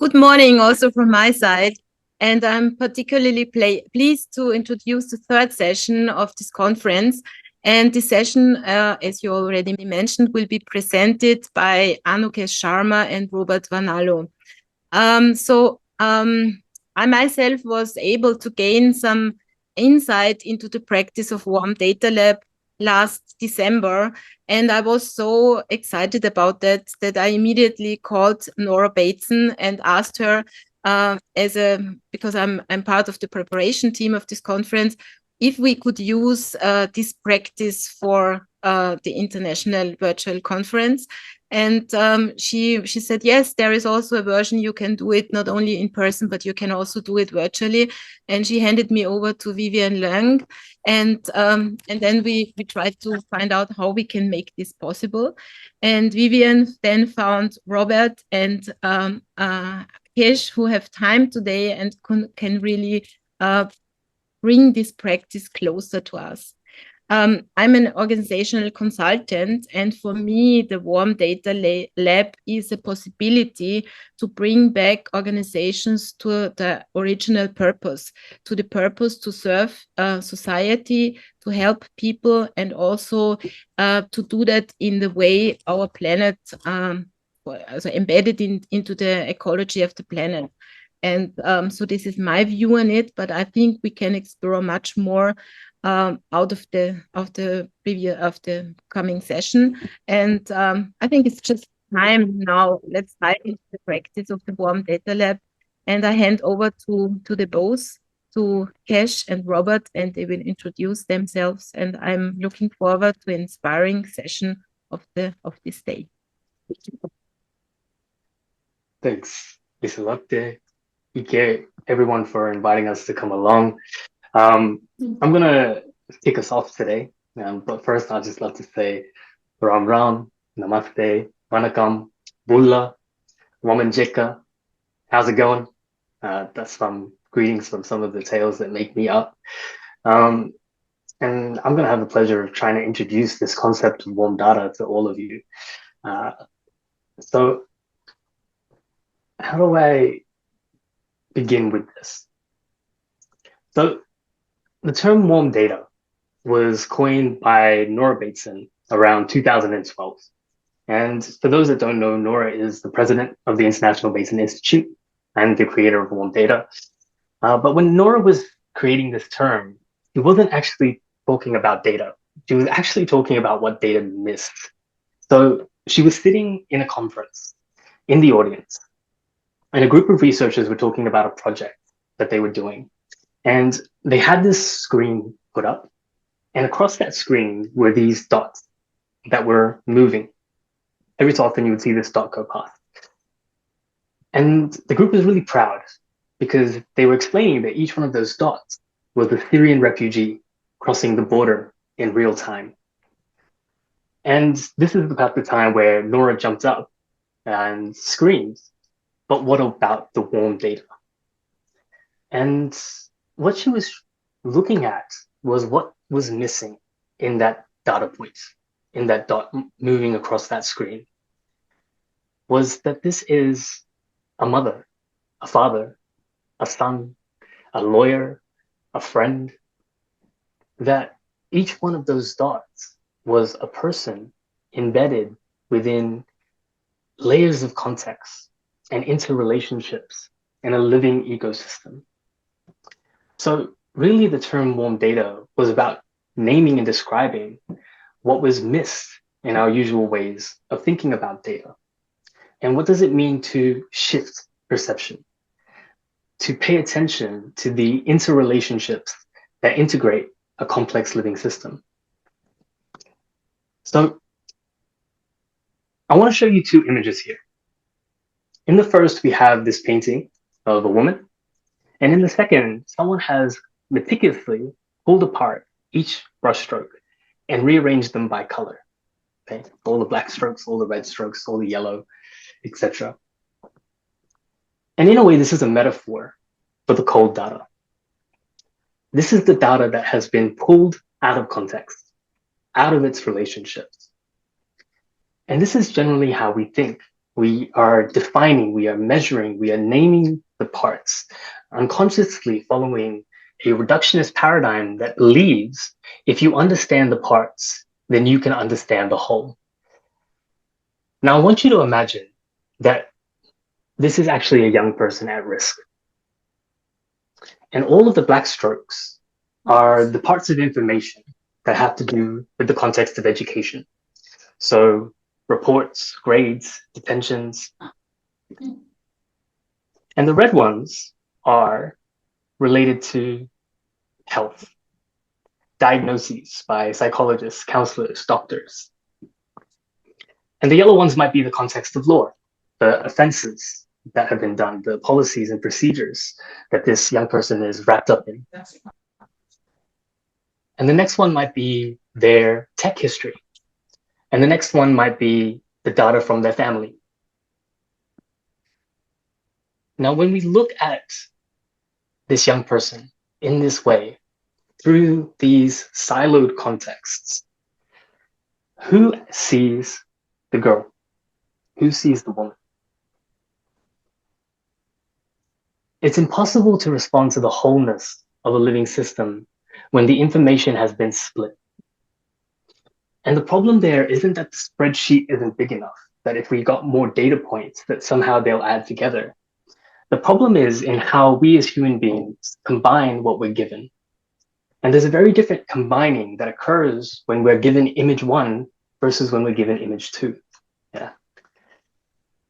Good morning also from my side. And I'm particularly pleased to introduce the third session of this conference. And this session, as you already mentioned, will be presented by Kesh Sharma and Robert Wanalo. I myself was able to gain some insight into the practice of Warm Data Lab last December. And I was so excited about that I immediately called Nora Bateson and asked her, because I'm part of the preparation team of this conference, if we could use this practice for the international virtual conference. And she said, yes, there is also a version you can do it not only in person, but you can also do it virtually. And she handed me over to Vivian Leung. And then we tried to find out how we can make this possible. And Vivian then found Robert and Kesh, who have time today and can really bring this practice closer to us. I'm an organizational consultant, and for me, the Warm Data Lab is a possibility to bring back organizations to the original purpose, to the purpose to serve society, to help people, and also to do that in the way our planet, also embedded into the ecology of the planet. And so this is my view on it, but I think we can explore much more out of the coming session. And I think it's just time now. Let's dive into the practice of the Warm Data Lab. And I hand over to the both, to Kesh and Robert, and they will introduce themselves. And I'm looking forward to an inspiring session of this day. Thanks, Lieselotte, Ike, everyone for inviting us to come along. I'm going to kick us off today. But first, I'd just love to say Ram Ram, Namaste, Vanakkam, Bulla, Womanjeka. How's it going? That's some greetings from some of the tales that make me up. And I'm going to have the pleasure of trying to introduce this concept of warm data to all of you. So how do I begin with this? So the term warm data was coined by Nora Bateson around 2012. And for those that don't know, Nora is the president of the International Basin Institute and the creator of warm data. But when Nora was creating this term, she wasn't actually talking about data. She was actually talking about what data missed. So she was sitting in a conference in the audience, and a group of researchers were talking about a project that they were doing. And they had this screen put up, and across that screen were these dots that were moving. Every so often you would see this dot go past. And the group was really proud because they were explaining that each one of those dots was a Syrian refugee crossing the border in real time. And this is about the time where Nora jumped up and screams, but what about the warm data? And what she was looking at was what was missing in that data point, in that dot moving across that screen, was that this is a mother, a father, a son, a lawyer, a friend, that each one of those dots was a person embedded within layers of context and interrelationships in a living ecosystem. So really the term warm data was about naming and describing what was missed in our usual ways of thinking about data. And what does it mean to shift perception, to pay attention to the interrelationships that integrate a complex living system? So I want to show you two images here. In the first, we have this painting of a woman. And in the second, someone has meticulously pulled apart each brushstroke and rearranged them by color. Okay, all the black strokes, all the red strokes, all the yellow, etc. And in a way, this is a metaphor for the cold data. This is the data that has been pulled out of context, out of its relationships. And this is generally how we think We are defining, we are measuring, we are naming the parts, unconsciously following a reductionist paradigm that believes if you understand the parts, then you can understand the whole. Now, I want you to imagine that this is actually a young person at risk. And all of the black strokes are the parts of information that have to do with the context of education. So reports, grades, detentions. And the red ones are related to health, diagnoses by psychologists, counselors, doctors. And the yellow ones might be the context of law, the offenses that have been done, the policies and procedures that this young person is wrapped up in. And the next one might be their tech history. And the next one might be the data from their family. Now, when we look at this young person in this way, through these siloed contexts, who sees the girl? Who sees the woman? It's impossible to respond to the wholeness of a living system when the information has been split. And the problem there isn't that the spreadsheet isn't big enough, that if we got more data points, that somehow they'll add together. The problem is in how we as human beings combine what we're given. And there's a very different combining that occurs when we're given image 1 versus when we're given image 2. Yeah.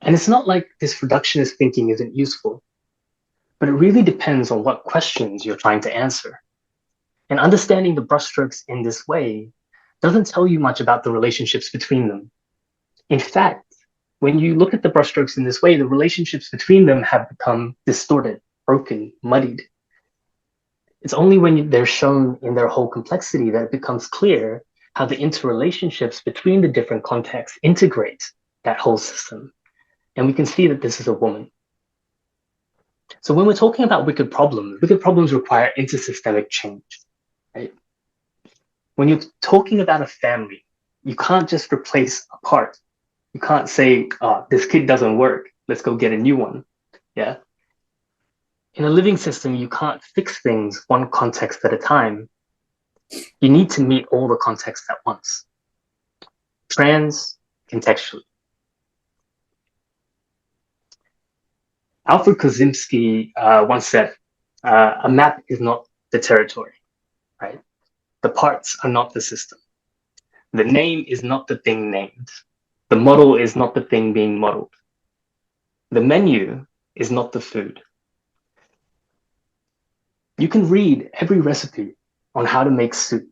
And it's not like this reductionist thinking isn't useful, but it really depends on what questions you're trying to answer. And understanding the brushstrokes in this way doesn't tell you much about the relationships between them. In fact, when you look at the brushstrokes in this way, the relationships between them have become distorted, broken, muddied. It's only when they're shown in their whole complexity that it becomes clear how the interrelationships between the different contexts integrate that whole system. And we can see that this is a woman. So when we're talking about wicked problems require intersystemic change, right? When you're talking about a family, you can't just replace a part. You can't say, oh, this kid doesn't work, let's go get a new one. Yeah. In a living system, you can't fix things one context at a time. You need to meet all the contexts at once. Contextually. Alfred Korzybski once said, a map is not the territory, right? The parts are not the system. The name is not the thing named. The model is not the thing being modeled. The menu is not the food. You can read every recipe on how to make soup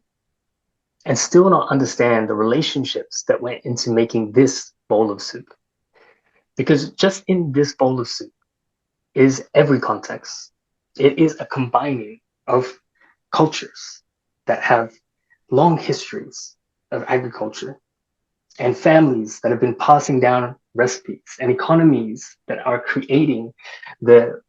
and still not understand the relationships that went into making this bowl of soup. Because just in this bowl of soup is every context. It is a combining of cultures that have long histories of agriculture and families that have been passing down recipes and economies that are creating the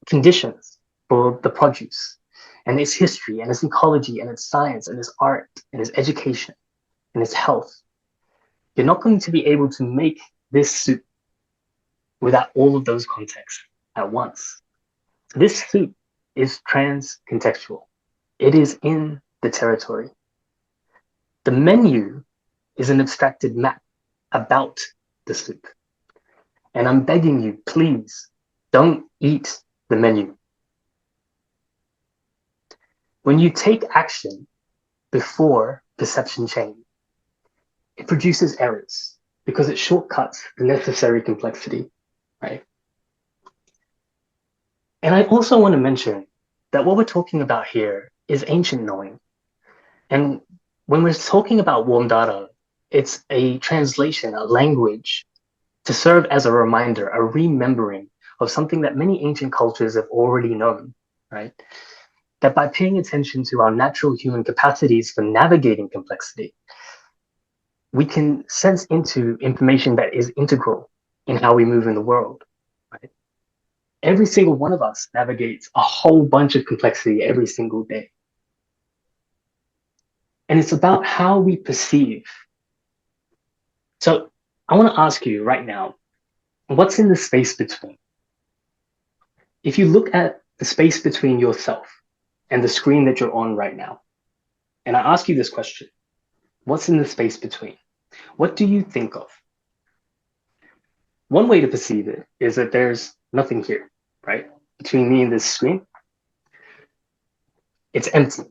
conditions for the produce, and its history and its ecology and its science and its art and its education and its health. You're not going to be able to make this soup without all of those contexts at once. This soup is trans-contextual. It is in the territory. The menu is an abstracted map about the soup. And I'm begging you, please, don't eat the menu. When you take action before perception change, it produces errors because it shortcuts the necessary complexity, right? And I also want to mention that what we're talking about here is ancient knowing. And when we're talking about warm data, it's a translation, a language to serve as a reminder, a remembering of something that many ancient cultures have already known, right? That by paying attention to our natural human capacities for navigating complexity, we can sense into information that is integral in how we move in the world, right? Every single one of us navigates a whole bunch of complexity every single day. And it's about how we perceive. So I want to ask you right now, What's in the space between? If you look at the space between yourself and the screen that you're on right now, and I ask you this question, what's in the space between? What do you think of? One way to perceive it is that there's nothing here, right? Between me and this screen, it's empty.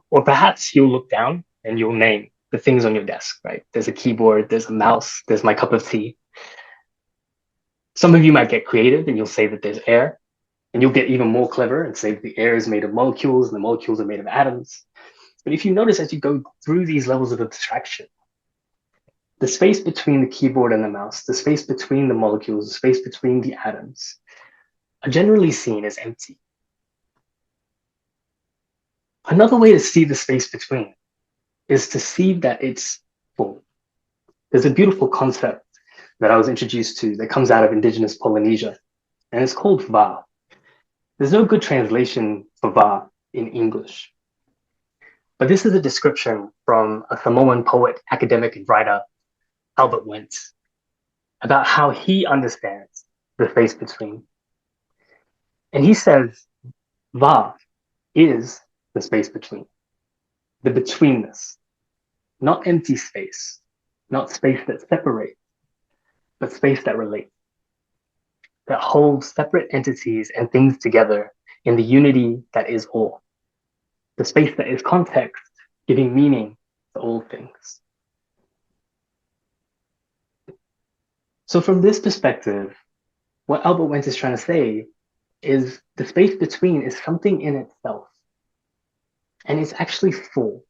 Or perhaps you'll look down and you'll name the things on your desk, right? There's a keyboard, there's a mouse, there's my cup of tea. Some of you might get creative and you'll say that there's air, and you'll get even more clever and say that the air is made of molecules and the molecules are made of atoms. But if you notice as you go through these levels of abstraction, the space between the keyboard and the mouse, the space between the molecules, the space between the atoms, are generally seen as empty. Another way to see the space between is to see that it's full. There's a beautiful concept that I was introduced to that comes out of indigenous Polynesia, and it's called Va. There's no good translation for Va in English, but this is a description from a Samoan poet, academic, and writer, Albert Wentz, about how he understands the space between. And he says, Va is the space between, the betweenness, not empty space, not space that separates, but space that relates, that holds separate entities and things together in the unity that is all, the space that is context, giving meaning to all things. So from this perspective, what Albert Wentz is trying to say is the space between is something in itself, and it's actually full.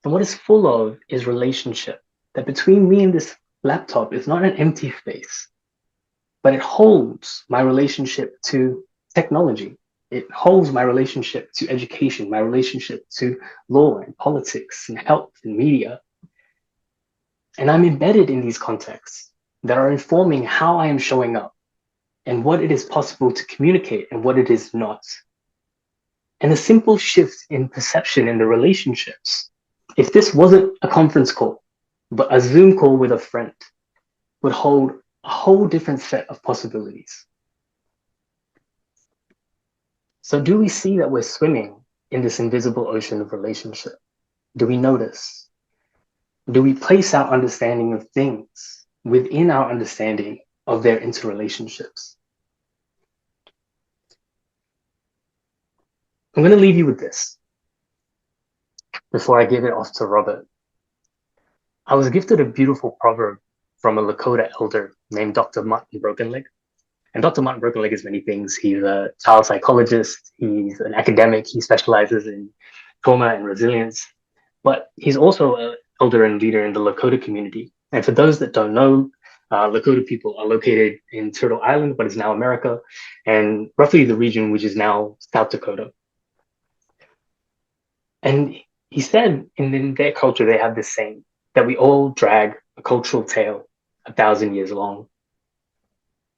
And what it's full of is relationship, that between me and this laptop is not an empty space, but it holds my relationship to technology. It holds my relationship to education, my relationship to law and politics and health and media. And I'm embedded in these contexts that are informing how I am showing up and what it is possible to communicate and what it is not. And a simple shift in perception in the relationships, if this wasn't a conference call, but a Zoom call with a friend, would hold a whole different set of possibilities. So do we see that we're swimming in this invisible ocean of relationship? Do we notice? Do we place our understanding of things within our understanding of their interrelationships? I'm going to leave you with this before I give it off to Robert. I was gifted a beautiful proverb from a Lakota elder named Dr. Martin Brokenleg. And Dr. Martin Brokenleg is many things. He's a child psychologist. He's an academic. He specializes in trauma and resilience. But he's also an elder and leader in the Lakota community. And for those that don't know, Lakota people are located in Turtle Island, but is now America, and roughly the region which is now South Dakota. And he said in their culture, they have this saying that we all drag a cultural tale 1,000 years long.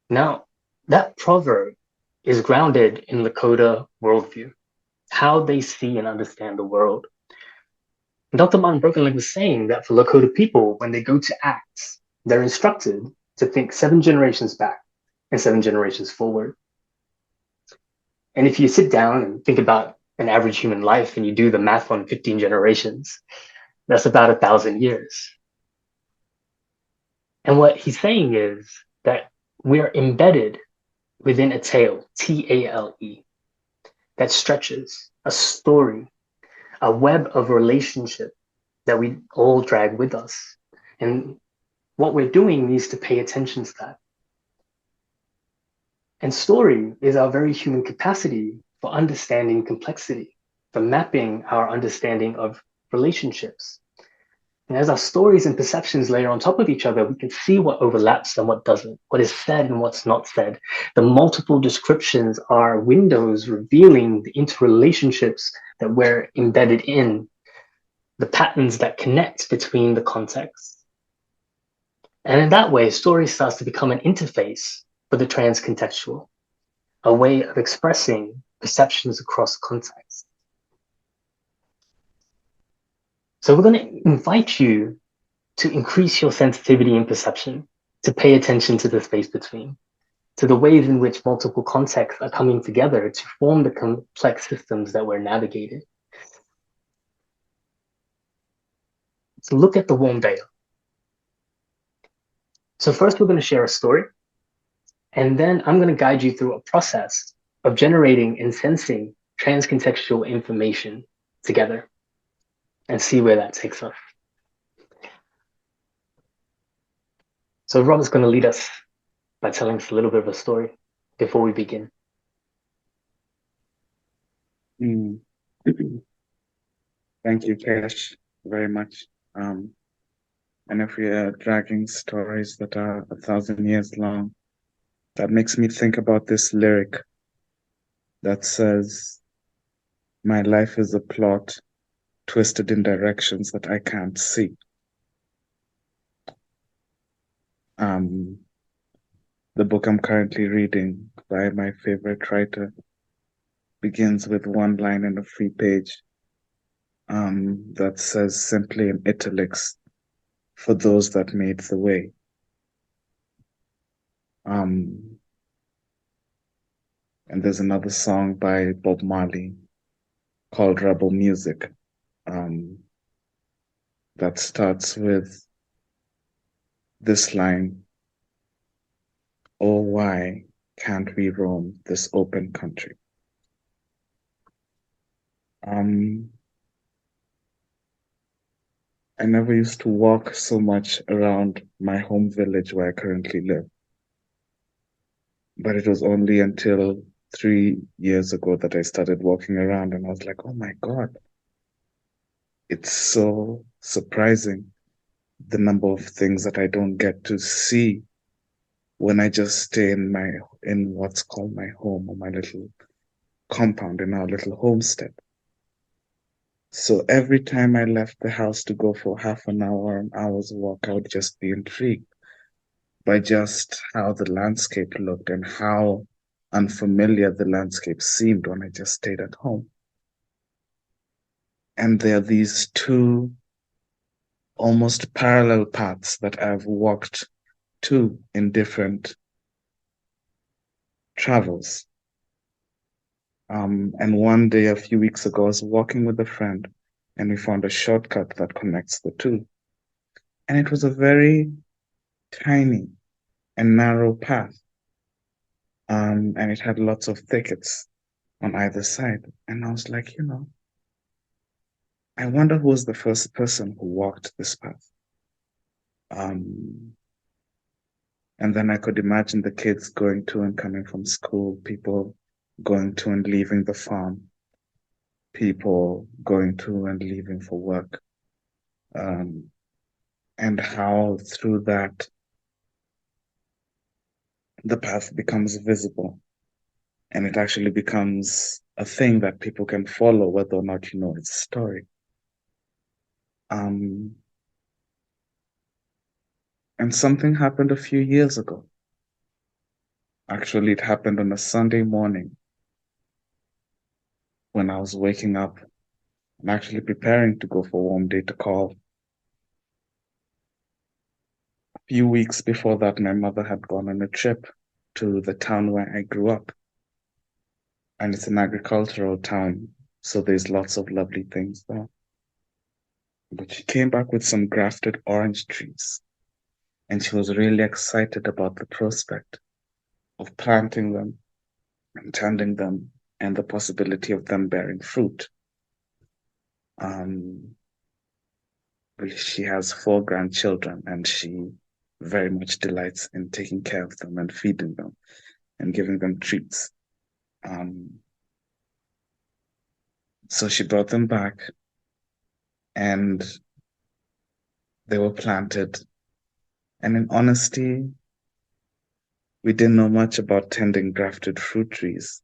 Now, that proverb is grounded in Lakota worldview, how they see and understand the world. And Dr. Martin Brokenleg was saying that for Lakota people, when they go to act, they're instructed to think 7 generations back and 7 generations forward. And if you sit down and think about an average human life and you do the math on 15 generations, that's about 1,000 years. And what he's saying is that we're embedded within a tale, T-A-L-E, that stretches a story, a web of relationship that we all drag with us. And what we're doing needs to pay attention to that. And story is our very human capacity for understanding complexity, for mapping our understanding of relationships. And as our stories and perceptions layer on top of each other, we can see what overlaps and what doesn't, what is said and what's not said. The multiple descriptions are windows revealing the interrelationships that we're embedded in, the patterns that connect between the contexts. And in that way, story starts to become an interface for the transcontextual, a way of expressing perceptions across contexts. So we're going to invite you to increase your sensitivity and perception to pay attention to the space between, to the ways in which multiple contexts are coming together to form the complex systems that we're navigating. So look at the warm data. So first we're going to share a story, and then I'm going to guide you through a process of generating and sensing transcontextual information together and see where that takes us. So Rob is going to lead us by telling us a little bit of a story before we begin. Thank you, Kesh, very much. And if we are dragging stories that are 1,000 years long, that makes me think about this lyric that says, "My life is a plot twisted in directions that I can't see." The book I'm currently reading by my favorite writer begins with one line in a free page that says simply in italics, "For those that made the way." And there's another song by Bob Marley called Rebel Music that starts with this line, "Oh, why can't we roam this open country?" I never used to walk so much around my home village where I currently live. But it was only until 3 years ago that I started walking around and I was like, oh my God, it's so surprising the number of things that I don't get to see when I just stay in what's called my home or my little compound in our little homestead. So every time I left the house to go for half an hour, an hour's walk, I would just be intrigued by just how the landscape looked and how unfamiliar the landscape seemed when I just stayed at home. And there are these two almost parallel paths that I've walked to in different travels. And one day, a few weeks ago, I was walking with a friend and we found a shortcut that connects the two. And it was a very tiny and narrow path. And it had lots of thickets on either side. And I was like, I wonder who was the first person who walked this path. And then I could imagine the kids going to and coming from school, people going to and leaving the farm, people going to and leaving for work, and how through that the path becomes visible and it actually becomes a thing that people can follow whether or not you know its story. And something happened a few years ago. Actually, it happened on a Sunday morning when I was waking up and actually preparing to go for warm data call. A few weeks before that, my mother had gone on a trip to the town where I grew up. And it's an agricultural town, so there's lots of lovely things there. But she came back with some grafted orange trees, and she was really excited about the prospect of planting them and tending them and the possibility of them bearing fruit. She has 4 grandchildren, and she very much delights in taking care of them and feeding them and giving them treats. So she brought them back, and they were planted. And in honesty, we didn't know much about tending grafted fruit trees,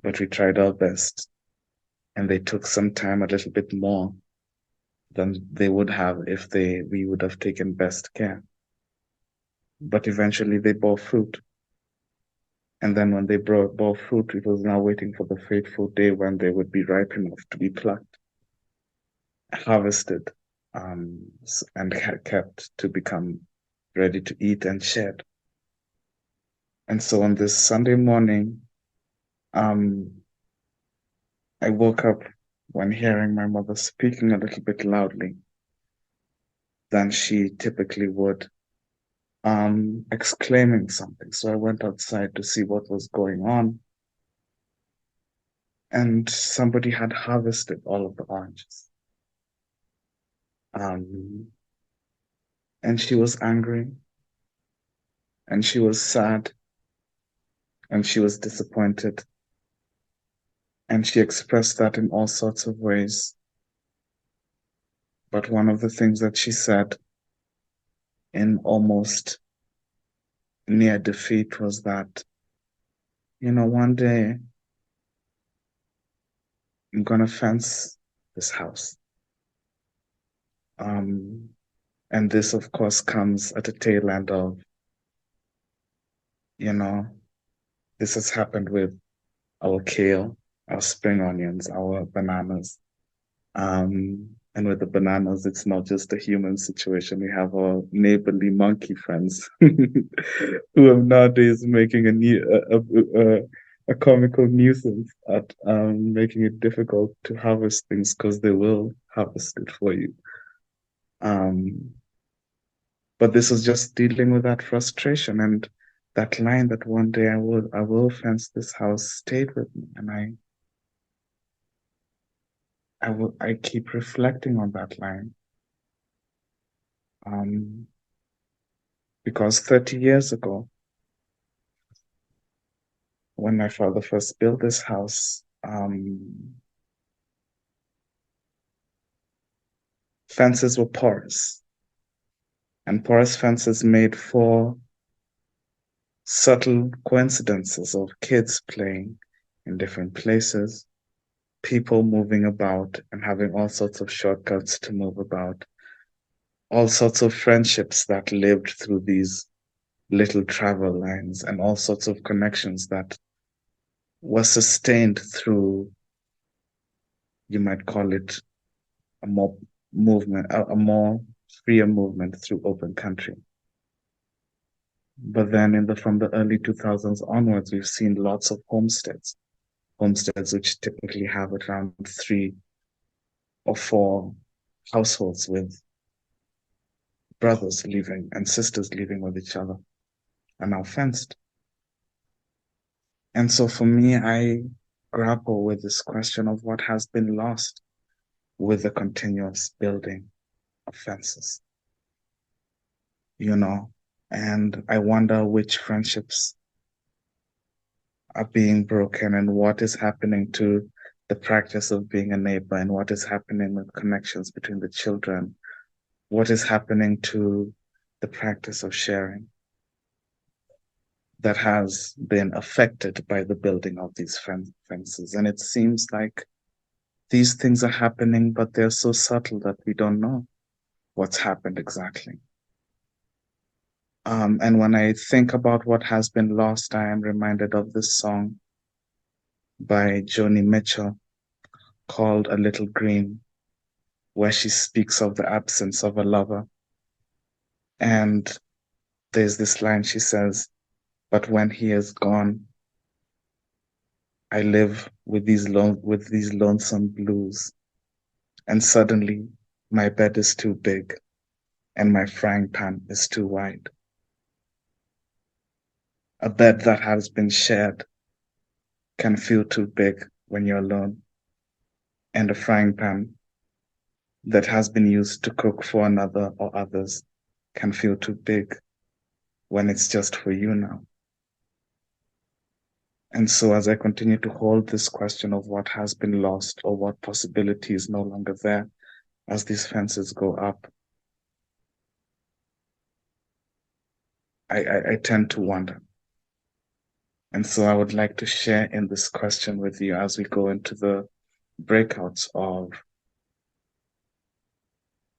but we tried our best. And they took some time, a little bit more than they would have if we would have taken best care. But eventually they bore fruit. And then when they bore fruit, it was now waiting for the fateful day when they would be ripe enough to be plucked, harvested, and kept to become ready to eat and shared. And so on this Sunday morning, I woke up when hearing my mother speaking a little bit loudly than she typically would, exclaiming something. So I went outside to see what was going on. And somebody had harvested all of the oranges. And she was angry, and she was sad, and she was disappointed. And she expressed that in all sorts of ways. But one of the things that she said in almost near defeat was that, one day I'm going to fence this house. And this, of course, comes at a tail end of, this has happened with our kale, our spring onions, our bananas. And with the bananas, it's not just a human situation. We have our neighborly monkey friends who are nowadays making a comical nuisance at making it difficult to harvest things because they will harvest it for you. But this was just dealing with that frustration, and that line that one day I will fence this house stayed with me, and I keep reflecting on that line. Because 30 years ago, when my father first built this house, fences were porous, and porous fences made for subtle coincidences of kids playing in different places, people moving about and having all sorts of shortcuts to move about, all sorts of friendships that lived through these little travel lines, and all sorts of connections that were sustained through, you might call it, a more freer movement through open country. But then from the early 2000s onwards, we've seen lots of homesteads which typically have around 3 or 4 households with brothers living and sisters living with each other, are now fenced. And so for me, I grapple with this question of what has been lost with the continuous building of fences, and I wonder which friendships are being broken and what is happening to the practice of being a neighbor, and what is happening with connections between the children, what is happening to the practice of sharing that has been affected by the building of these fences. And it seems like these things are happening, but they're so subtle that we don't know what's happened exactly. And when I think about what has been lost, I am reminded of this song by Joni Mitchell called A Little Green, where she speaks of the absence of a lover. And there's this line she says, "But when he is gone, I live with these lonesome blues. And suddenly my bed is too big and my frying pan is too wide." A bed that has been shared can feel too big when you're alone, and a frying pan that has been used to cook for another or others can feel too big when it's just for you now. And so as I continue to hold this question of what has been lost or what possibility is no longer there as these fences go up, I tend to wonder. And so I would like to share in this question with you as we go into the breakouts of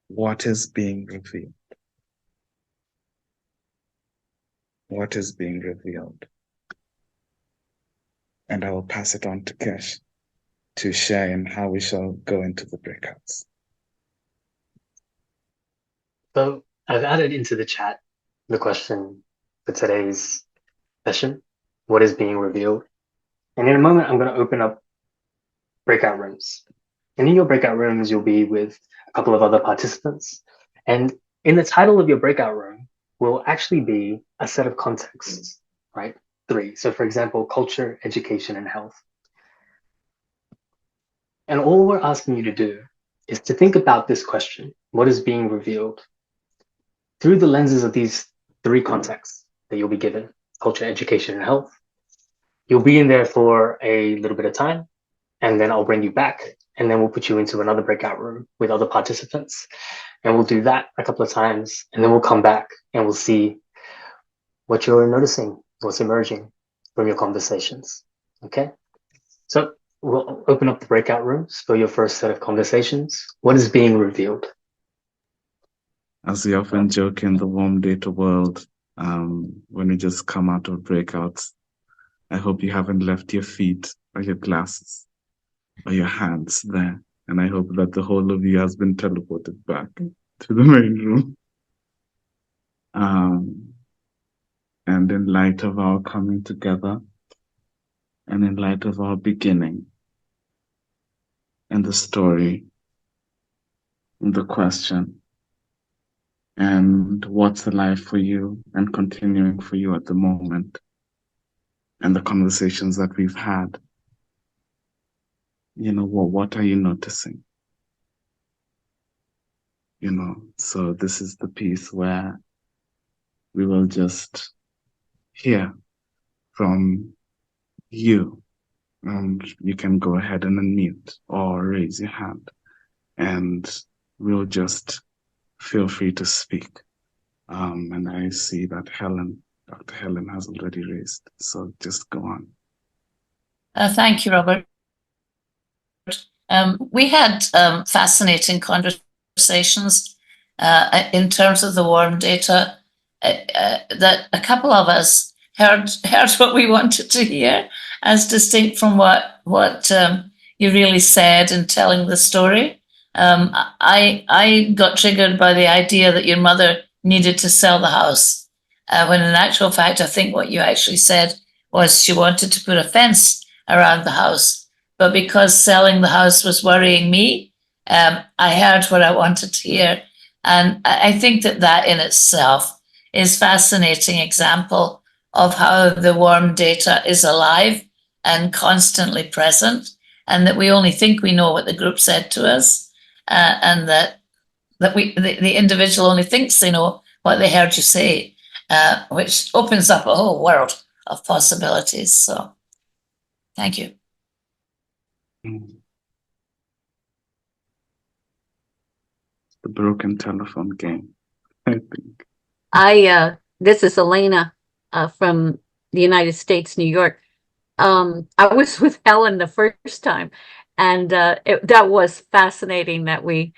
what is being revealed. What is being revealed? And I will pass it on to Kesh to share in how we shall go into the breakouts. So I've added into the chat the question for today's session, what is being revealed? And in a moment, I'm going to open up breakout rooms. And in your breakout rooms, you'll be with a couple of other participants. And in the title of your breakout room will actually be a set of contexts, right? 3. So for example, culture, education, and health. And all we're asking you to do is to think about this question, what is being revealed, through the lenses of these 3 contexts that you'll be given, culture, education, and health. You'll be in there for a little bit of time, and then I'll bring you back, and then we'll put you into another breakout room with other participants. And we'll do that a couple of times, and then we'll come back and we'll see what you're noticing, what's emerging from your conversations. Okay? So we'll open up the breakout rooms for your first set of conversations. What is being revealed? As we often joke in the warm data world, when we just come out of breakouts, I hope you haven't left your feet or your glasses or your hands there. And I hope that the whole of you has been teleported back to the main room. And in light of our coming together, and in light of our beginning, and the story, and the question, and what's alive for you and continuing for you at the moment, and the conversations that we've had, what are you noticing? So this is the piece where we will just hear from you, and you can go ahead and unmute or raise your hand, and we'll just feel free to speak. And I see that Dr. Helen has already raised, so just go on. Thank you, Robert. We had fascinating conversations in terms of the warm data, that a couple of us heard what we wanted to hear, as distinct from what you really said in telling the story. I got triggered by the idea that your mother needed to sell the house, when in actual fact, I think what you actually said was she wanted to put a fence around the house. But because selling the house was worrying me, I heard what I wanted to hear. And I think that in itself is a fascinating example of how the warm data is alive and constantly present, and that we only think we know what the group said to us, and that the individual only thinks they know what they heard you say, which opens up a whole world of possibilities. So thank you. The broken telephone game, I think. This is Elena from the United States, New York. I was with Helen the first time, and that was fascinating that we,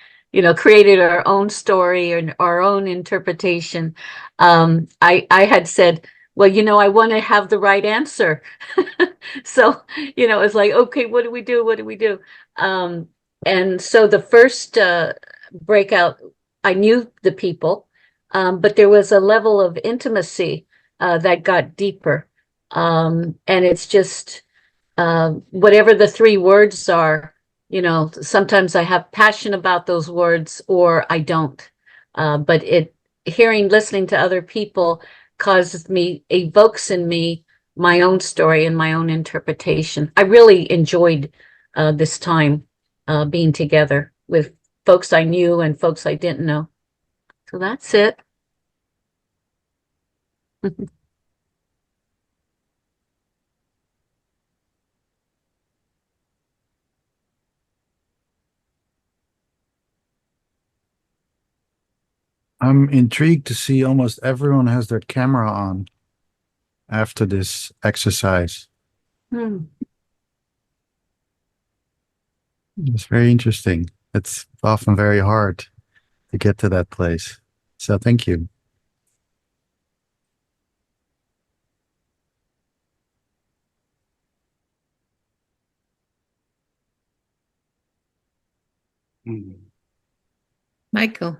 created our own story and our own interpretation. I had said, well, I want to have the right answer. So, it's like, okay, what do we do? What do we do? And so the first breakout, I knew the people, but there was a level of intimacy that got deeper. And it's just whatever the 3 words are, sometimes I have passion about those words or I don't. But listening to other people evokes in me my own story and my own interpretation. I really enjoyed this time being together with folks I knew and folks I didn't know. So that's it. I'm intrigued to see almost everyone has their camera on after this exercise. It's very interesting. It's often very hard to get to that place. So thank you. Michael.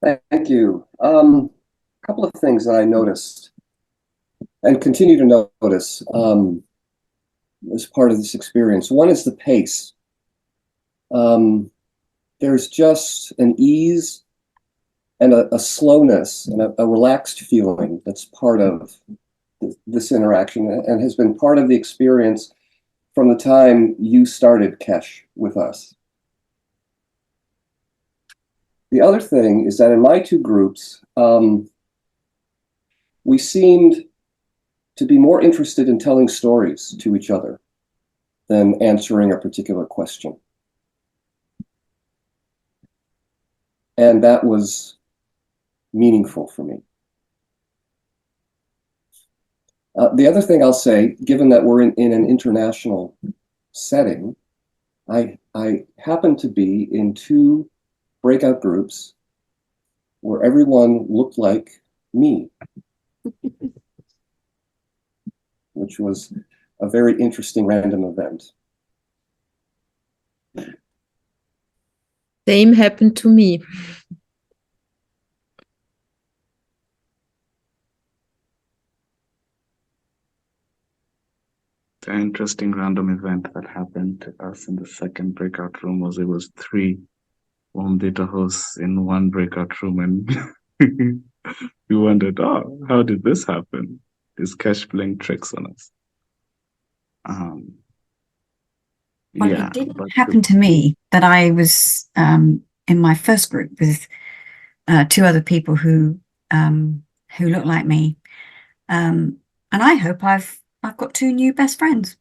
Thank you. A couple of things that I noticed and continue to notice as part of this experience. One is the pace. There's just an ease and a slowness and a relaxed feeling that's part of this interaction and has been part of the experience from the time you started, Kesh, with us. The other thing is that in my two groups, we seemed to be more interested in telling stories to each other than answering a particular question. And that was meaningful for me. The other thing I'll say, given that we're in an international setting, I happened to be in two breakout groups where everyone looked like me, which was a very interesting random event. Same happened to me. The interesting random event that happened to us in the second breakout room was it was 3 warm data hosts in one breakout room, and we wondered, oh, how did this happen? Is Kesh playing tricks on us? Well, it didn't happen to me, but I was in my first group with 2 other people who look like me, and I hope I've got 2 new best friends.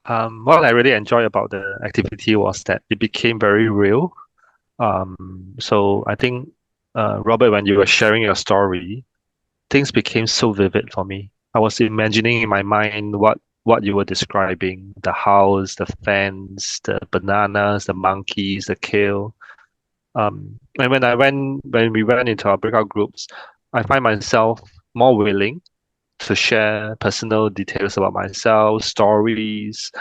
What I really enjoy about the activity was that it became very real. So I think, Robert, when you were sharing your story, things became so vivid for me. I was imagining in my mind what you were describing, the house, the fence, the bananas, the monkeys, the kale. And when we went into our breakout groups, I find myself more willing to share personal details about myself, stories,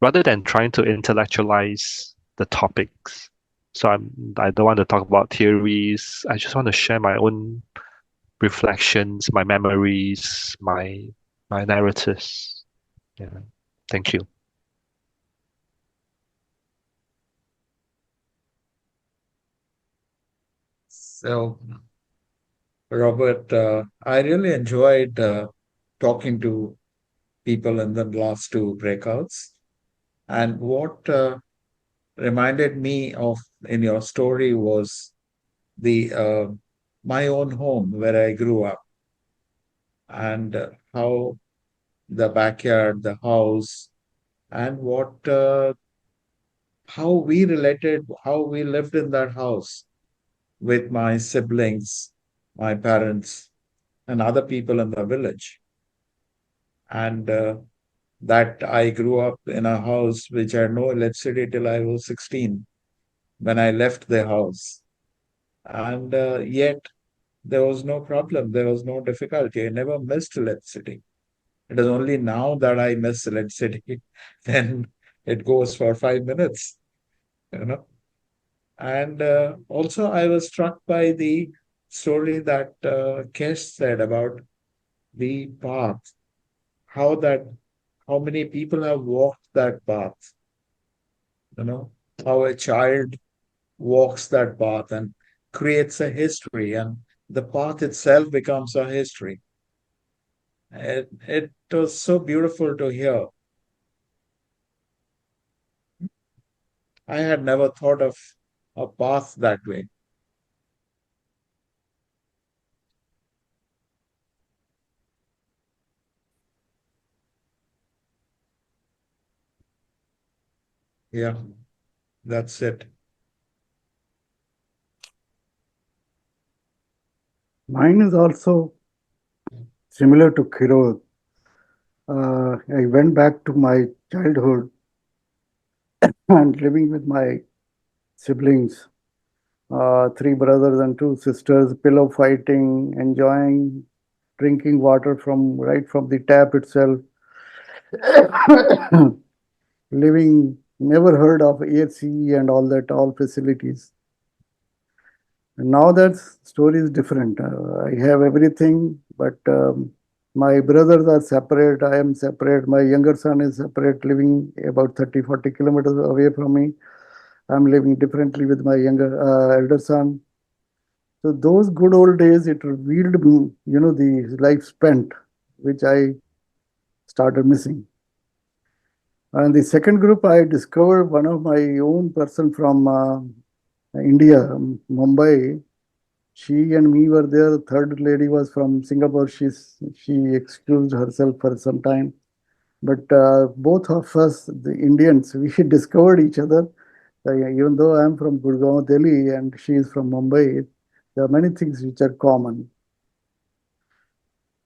rather than trying to intellectualize the topics. So I don't want to talk about theories. I just want to share my own reflections, my memories, my narratives. Yeah. Thank you. So, Robert, I really enjoyed talking to people in the last 2 breakouts. And what reminded me of in your story was the my own home where I grew up, and how the backyard, the house, and how we related, how we lived in that house with my siblings, my parents, and other people in the village. And that I grew up in a house which had no electricity till I was 16 when I left the house. And yet there was no problem, there was no difficulty. I never missed electricity. It is only now that I miss electricity. Then it goes for 5 minutes, you know. And also, I was struck by the story that Kesh said about the path, how many people have walked that path, how a child walks that path and creates a history, and the path itself becomes a history. It was so beautiful to hear. I had never thought of a path that way. Yeah, that's it. Mine is also similar to Kiro. I went back to my childhood and living with my siblings, 3 brothers and 2 sisters, pillow fighting, enjoying drinking water right from the tap itself. living, never heard of AHCE and all that, all facilities. And now that story is different. I have everything, but my brothers are separate. I am separate. My younger son is separate, living about 30, 40 kilometers away from me. I'm living differently with my elder son. So those good old days, it revealed, the life spent, which I started missing. And the second group, I discovered one of my own person from India, Mumbai. She and me were there. The third lady was from Singapore. She excused herself for some time. But both of us, the Indians, we discovered each other. Even though I am from Gurgaon, Delhi, and she is from Mumbai, there are many things which are common.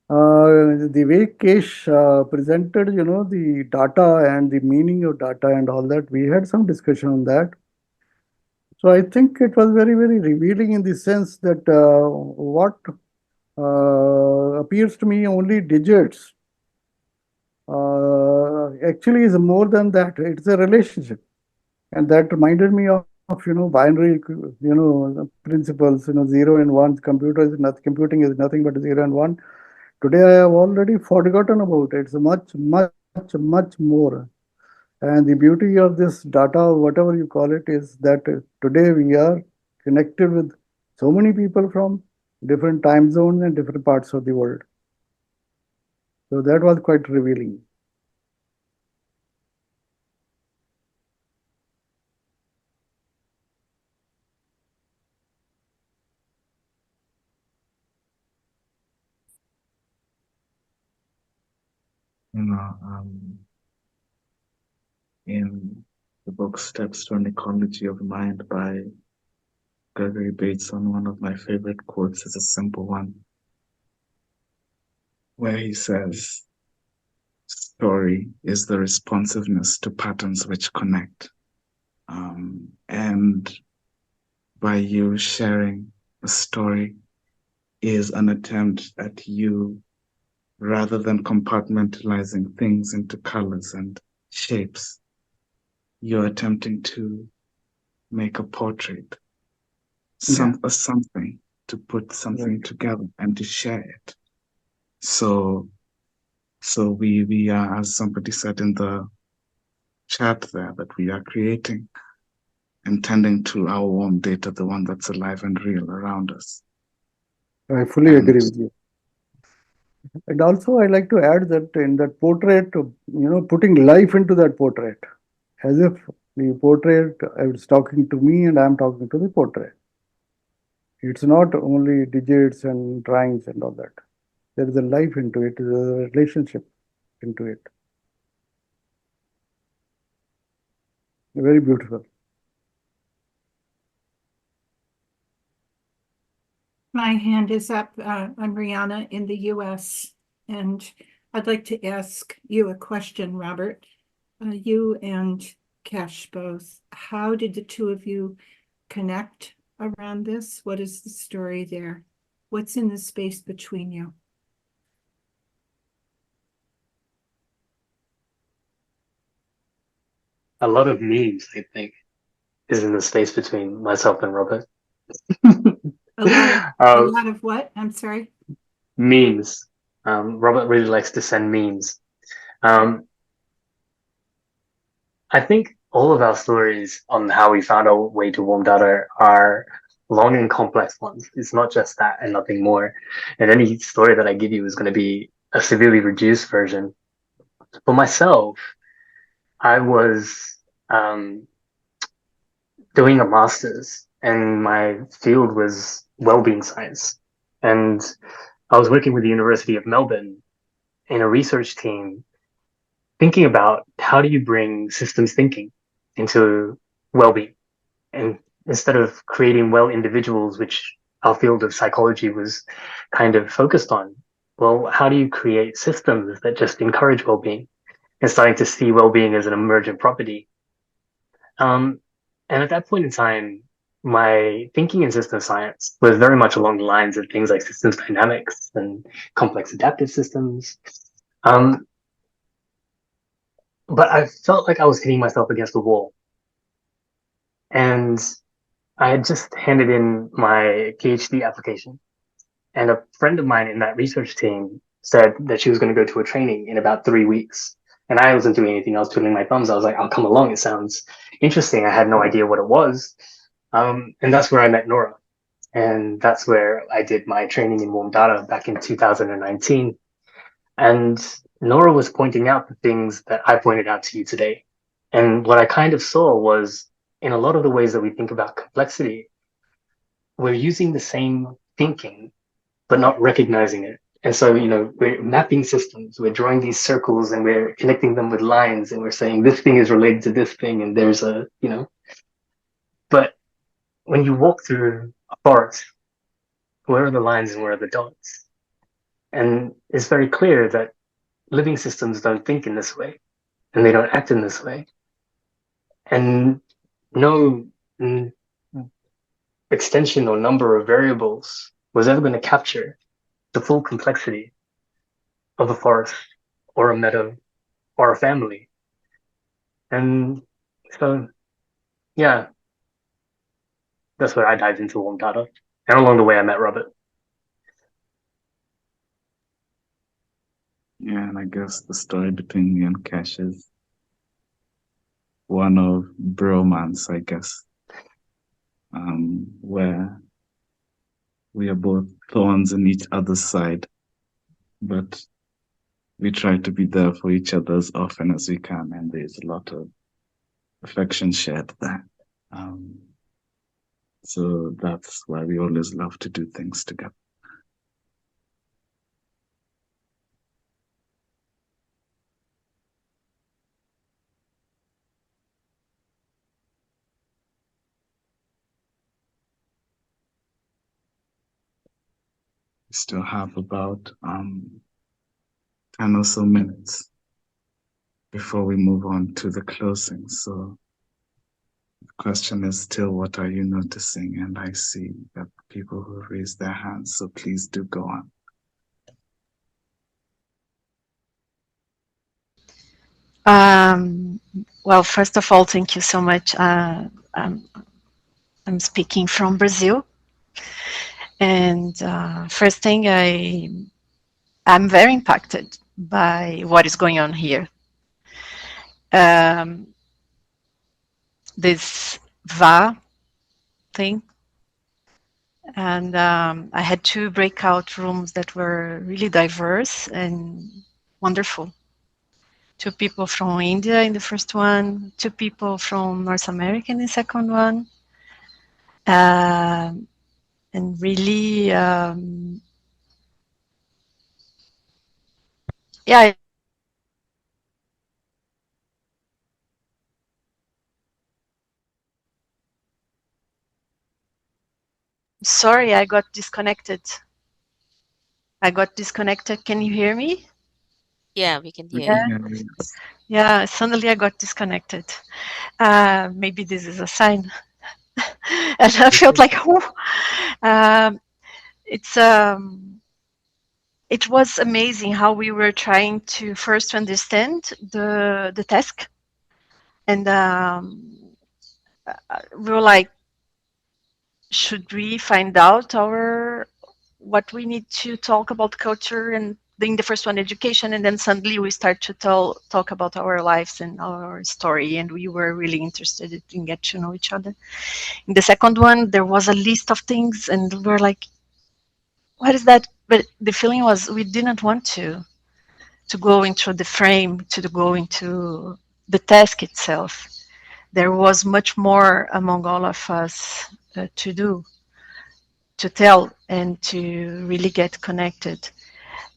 The way Kesh presented, the data and the meaning of data and all that, we had some discussion on that. So I think it was very, very revealing in the sense that what appears to me only digits actually is more than that. It's a relationship, and that reminded me of binary principles. Zero and one. Computing is nothing but zero and one. Today I have already forgotten about it. It's much, much, much more. And the beauty of this data, whatever you call it, is that today we are connected with so many people from different time zones and different parts of the world. So that was quite revealing. In the book Steps to an Ecology of Mind by Gregory Bateson, one of my favorite quotes is a simple one, where he says, story is the responsiveness to patterns which connect. And by you sharing a story is an attempt at you, rather than compartmentalizing things into colors and shapes, you're attempting to make a portrait, something, to put something together and to share it. So we are, as somebody said in the chat there, that we are creating and tending to our warm data, the one that's alive and real around us. I fully agree with you. And also, I like to add that in that portrait, putting life into that portrait, as if the portrait is talking to me and I'm talking to the portrait. It's not only digits and drawings and all that. There is a life into it, there is a relationship into it. Very beautiful. My hand is up. I'm Rihanna in the US, and I'd like to ask you a question, Robert. You and Kesh both. How did the two of you connect around this? What is the story there? What's in the space between you? A lot of memes, I think, is in the space between myself and Robert. A lot of what? I'm sorry. Memes. Robert really likes to send memes. I think all of our stories on how we found our way to warm data are long and complex ones. It's not just that and nothing more. And any story that I give you is going to be a severely reduced version. For myself, I was doing a master's, and my field was well-being science. And I was working with the University of Melbourne in a research team thinking about how do you bring systems thinking into well-being, and instead of creating well individuals, which our field of psychology was kind of focused on, well, how do you create systems that just encourage well-being, and starting to see well-being as an emergent property. And at that point in time, my thinking in system science was very much along the lines of things like systems dynamics and complex adaptive systems. but I felt like I was hitting myself against the wall. And I had just handed in my PhD application, and a friend of mine in that research team said that she was going to go to a training in about 3 weeks. And I wasn't doing anything else, twiddling my thumbs. I was like, I'll come along. It sounds interesting. I had no idea what it was. And that's where I met Nora. And that's where I did my training in warm data back in 2019. And Nora was pointing out the things that I pointed out to you today. And what I kind of saw was in a lot of the ways that we think about complexity, we're using the same thinking, but not recognizing it. And so, we're mapping systems, we're drawing these circles and we're connecting them with lines and we're saying this thing is related to this thing and there's but when you walk through a forest, where are the lines and where are the dots? And it's very clear that living systems don't think in this way and they don't act in this way. And no extension or number of variables was ever going to capture the full complexity of a forest or a meadow or a family. And so, yeah, that's where I dived into warm data. And along the way, I met Robert. Yeah, and I guess the story between me and Kesh is one of bromance, I guess, where we are both thorns in each other's side, but we try to be there for each other as often as we can, and there's a lot of affection shared there. So that's why we always love to do things together. We still have about 10 or so minutes before we move on to the closing. So the question is still, what are you noticing? And I see that people who raise their hands, so please do go on. Well, first of all, thank you so much. I'm speaking from Brazil. And first thing, I'm very impacted by what is going on here. This VA thing. And I had 2 breakout rooms that were really diverse and wonderful. 2 people from India in the first one, 2 people from North America in the second one. And really, yeah. Sorry, I got disconnected. Can you hear me? Yeah, we can hear you. Yeah, suddenly I got disconnected. Maybe this is a sign. And I felt like, it was amazing how we were trying to first understand the task. And we were like, should we find out what we need to talk about culture, and in the first one education, and then suddenly we start to talk about our lives and our story, and we were really interested in get to know each other. In the second one there was a list of things and we were like, what is that? But the feeling was we didn't want to go into the frame, to go into the task itself. There was much more among all of us to do, to tell, and to really get connected.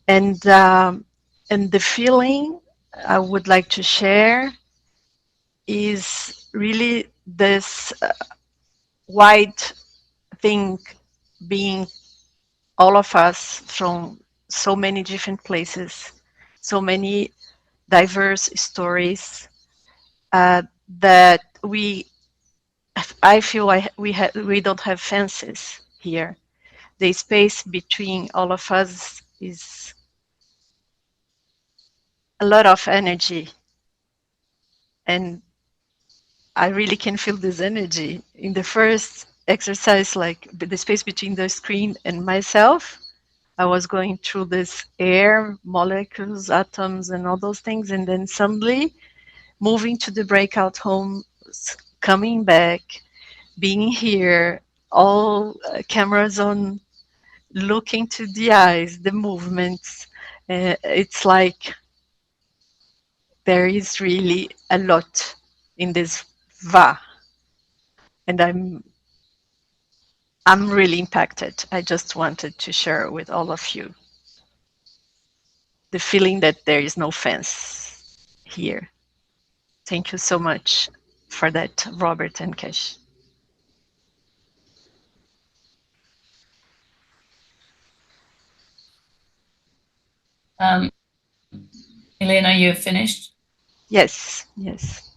And the feeling I would like to share is really this wide thing, being all of us from so many different places, so many diverse stories, that I feel like we don't have fences here. The space between all of us is a lot of energy, And I really can feel this energy. In the first exercise, like the space between the screen and myself, I was going through this air, molecules, atoms, and all those things. And then suddenly moving to the breakout home, coming back, being here, all cameras on, looking to the eyes, the movements. It's like there is really a lot in this va, and I'm really impacted. I just wanted to share with all of you the feeling that there is no fence here. Thank you so much for that, Robert and Kesh. Elena, you finished? Yes, yes.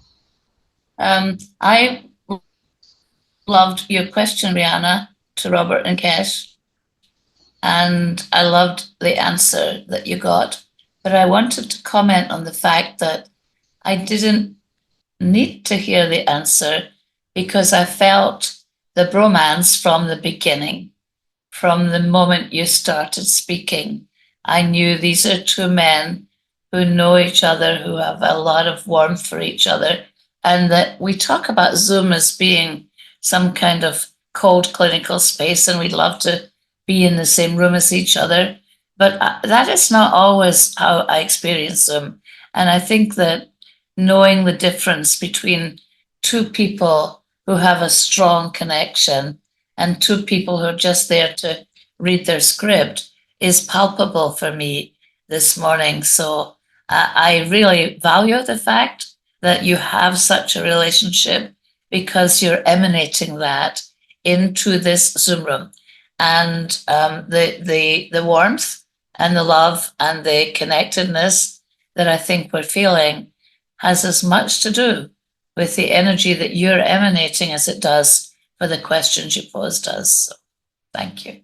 I loved your question, Rihanna, to Robert and Kesh, and I loved the answer that you got. But I wanted to comment on the fact that I didn't need to hear the answer because I felt the bromance from the beginning. From the moment you started speaking, I knew these are two men who know each other, who have a lot of warmth for each other, and that we talk about Zoom as being some kind of cold clinical space, and we'd love to be in the same room as each other. But that is not always how I experience Zoom. And I think that knowing the difference between two people who have a strong connection and two people who are just there to read their script is palpable for me this morning. So I really value the fact that you have such a relationship because you're emanating that into this Zoom room. And the warmth and the love and the connectedness that I think we're feeling has as much to do with the energy that you're emanating as it does for the questions you posed us. So, thank you.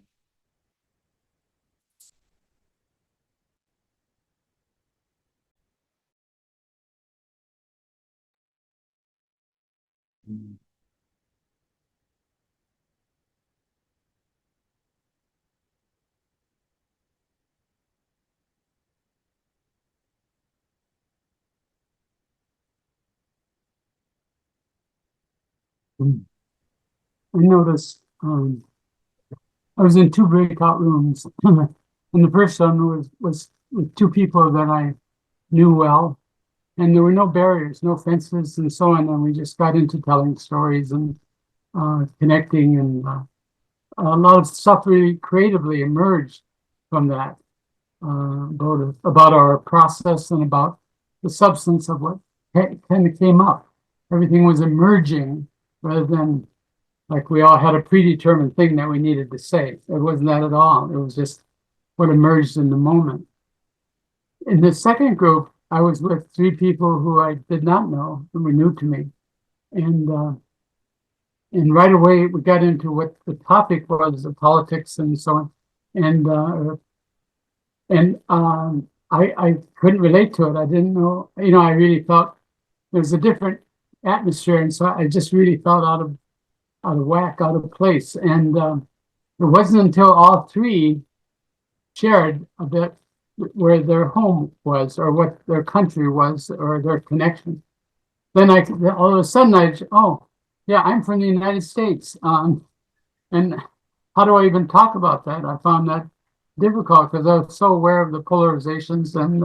I noticed I was in two breakout rooms, and the first one was with two people that I knew well, and there were no barriers, no fences, and so on. And we just got into telling stories and connecting, and a lot of stuff really creatively emerged from that about our process and about the substance of what kind of came up. Everything was emerging rather than like we all had a predetermined thing that we needed to say. It wasn't that at all. It was just what emerged in the moment. In the second group, I was with three people who I did not know, who were new to me. And right away we got into what the topic was, the politics and so on. I couldn't relate to it. I didn't know, I really felt there was a different atmosphere. And so I just really felt out of whack, out of place. And it wasn't until all three shared a bit where their home was or what their country was or their connection. Then all of a sudden I'm from the United States. And how do I even talk about that? I found that difficult because I was so aware of the polarizations and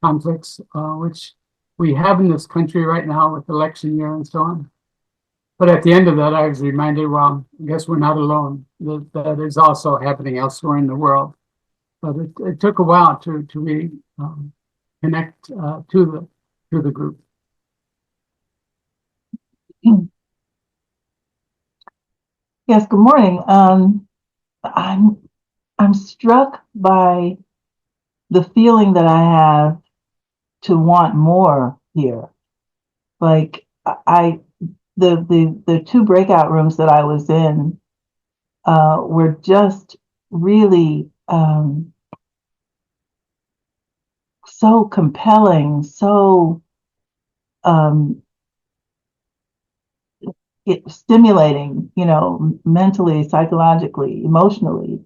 conflicts which we have in this country right now with election year and so on. But at the end of that, I was reminded, well, I guess we're not alone. That is also happening elsewhere in the world. But it took a while to really connect to the group. Yes, good morning. I'm struck by the feeling that I have to want more here. Like the two breakout rooms that I was in were just really so compelling, so um, stimulating, mentally, psychologically, emotionally,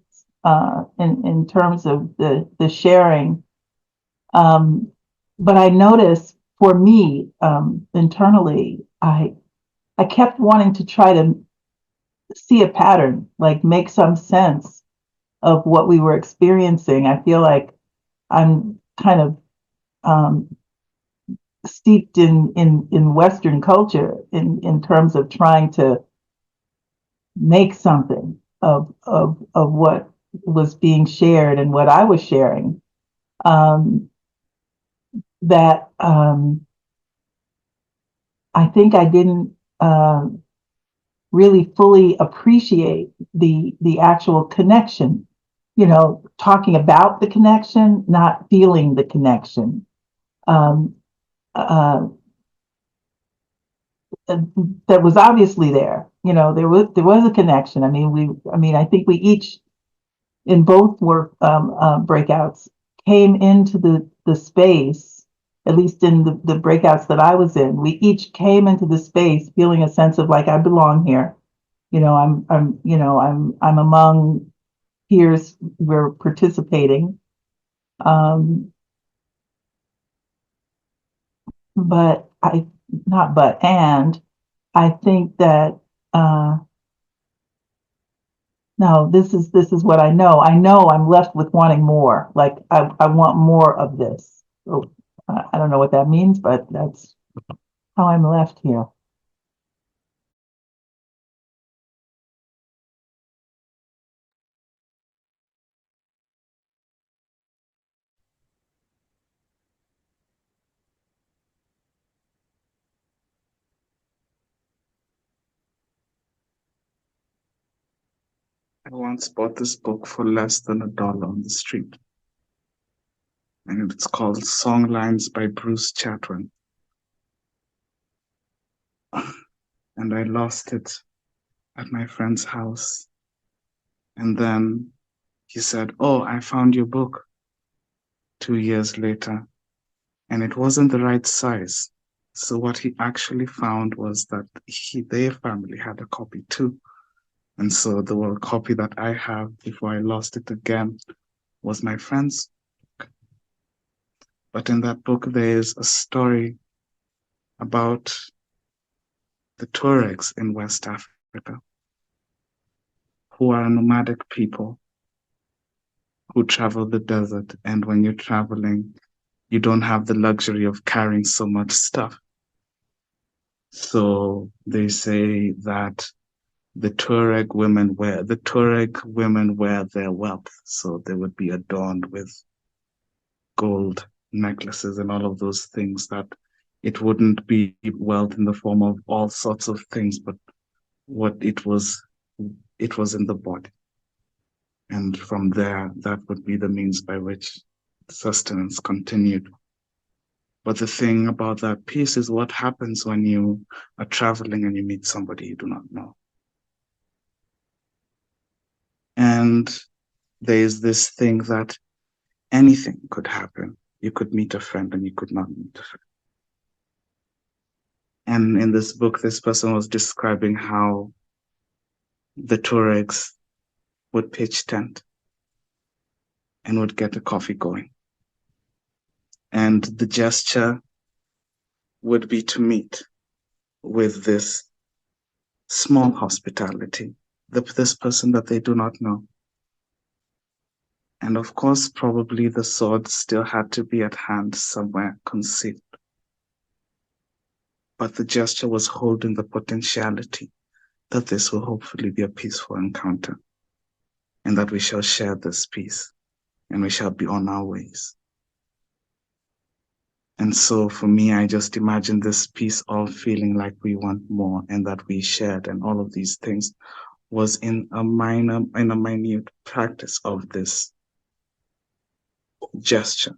in terms of the sharing. But I noticed for me, internally, I kept wanting to try to see a pattern, like make some sense of what we were experiencing. I feel like I'm kind of steeped in Western culture in terms of trying to make something of what was being shared and what I was sharing. That I think I didn't really fully appreciate the actual connection. Talking about the connection, not feeling the connection. Um, uh, that was obviously there. There was a connection. I think we each in both work breakouts came into the space, at least in the breakouts that I was in. We each came into the space feeling a sense of like I belong here. I'm among peers. We're participating. But I not but and I think that no, this is what I know. I know I'm left with wanting more. Like I want more of this. So I don't know what that means, but that's how I'm left here. I once bought this book for less than $1 on the street, and it's called Songlines by Bruce Chatwin. And I lost it at my friend's house. And then he said, "Oh, I found your book," 2 years later, and it wasn't the right size. So what he actually found was that their family had a copy too. And so the copy that I have before I lost it again was my friend's. But in that book, there is a story about the Tuaregs in West Africa, who are a nomadic people who travel the desert. And when you're traveling, you don't have the luxury of carrying so much stuff. So they say that the Tuareg women wear their wealth. So they would be adorned with gold necklaces and all of those things, that it wouldn't be wealth in the form of all sorts of things, but what it was in the body. And from there, that would be the means by which sustenance continued. But the thing about that piece is what happens when you are traveling and you meet somebody you do not know. And there is this thing that anything could happen. You could meet a friend and you could not meet a friend. And in this book, this person was describing how the Tuaregs would pitch tent and would get a coffee going. And the gesture would be to meet with this small hospitality, this person that they do not know. And of course, probably the sword still had to be at hand somewhere concealed. But the gesture was holding the potentiality that this will hopefully be a peaceful encounter, and that we shall share this peace, and we shall be on our ways. And so for me, I just imagine this piece all feeling like we want more and that we shared, and all of these things was in a minute practice of this gesture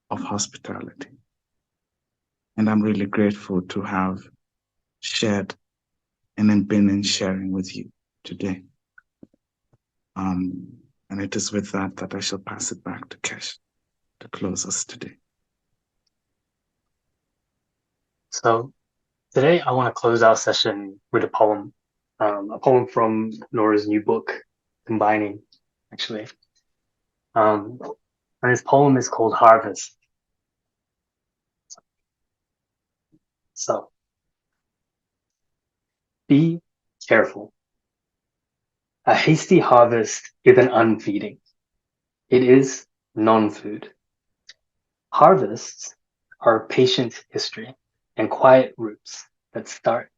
of hospitality. And I'm really grateful to have shared and then been in sharing with you today. And it is with that I shall pass it back to Kesh to close us today. So today I want to close our session with a poem from Nora's new book, Combining, actually. And his poem is called Harvest. So, be careful. A hasty harvest is an unfeeding. It is non-food. Harvests are patient history and quiet roots that start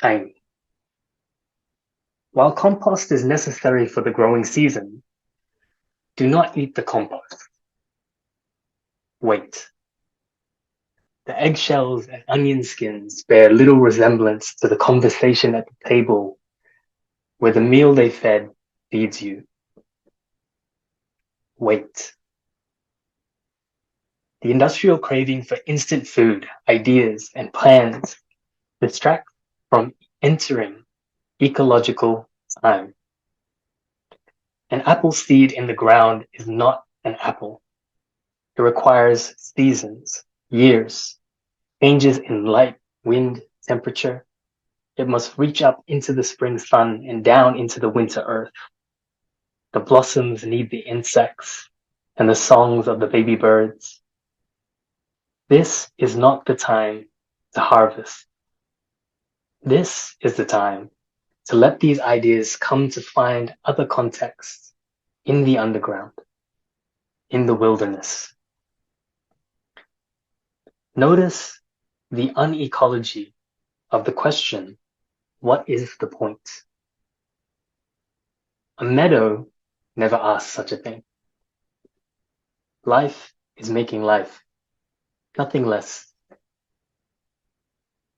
tiny. While compost is necessary for the growing season, do not eat the compost. Wait. The eggshells and onion skins bear little resemblance to the conversation at the table where the meal they fed feeds you. Wait. The industrial craving for instant food, ideas, and plans distract from entering ecological time. An apple seed in the ground is not an apple. It requires seasons, years, changes in light, wind, temperature. It must reach up into the spring sun and down into the winter earth. The blossoms need the insects and the songs of the baby birds. This is not the time to harvest. This is the time to let these ideas come to find other contexts in the underground, in the wilderness. Notice the unecology of the question, what is the point? A meadow never asks such a thing. Life is making life, nothing less.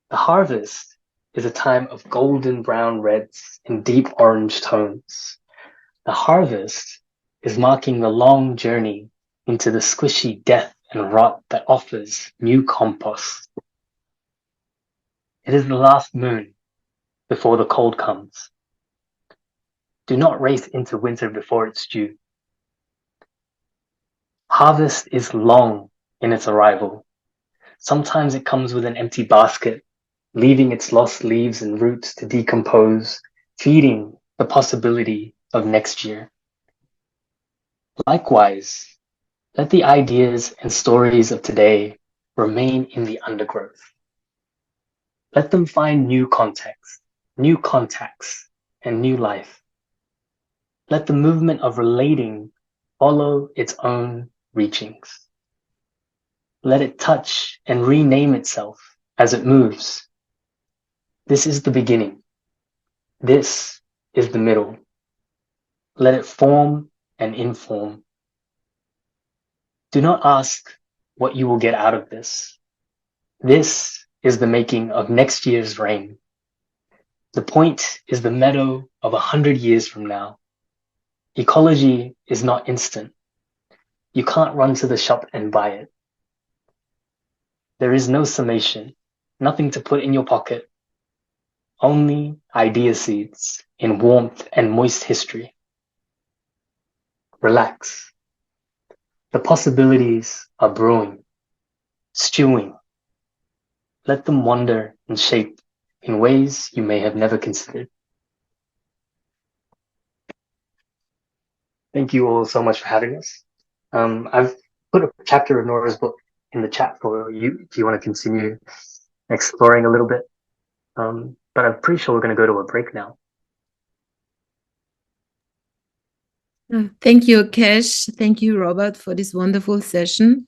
The harvest is a time of golden brown reds and deep orange tones. The harvest is marking the long journey into the squishy death and rot that offers new compost. It is the last moon before the cold comes. Do not race into winter before it's due. Harvest is long in its arrival. Sometimes it comes with an empty basket, leaving its lost leaves and roots to decompose, feeding the possibility of next year. Likewise, let the ideas and stories of today remain in the undergrowth. Let them find new context, new contacts, and new life. Let the movement of relating follow its own reachings. Let it touch and rename itself as it moves. This is the beginning. This is the middle. Let it form and inform. Do not ask what you will get out of this. This is the making of next year's rain. The point is the meadow of 100 years from now. Ecology is not instant. You can't run to the shop and buy it. There is no summation, nothing to put in your pocket. Only idea seeds in warmth and moist history. Relax. The possibilities are brewing, stewing. Let them wander and shape in ways you may have never considered. Thank you all so much for having us. I've put a chapter of Nora's book in the chat for you if you want to continue exploring a little bit. But I'm pretty sure we're going to go to a break now. Thank you, Kesh. Thank you, Robert, for this wonderful session.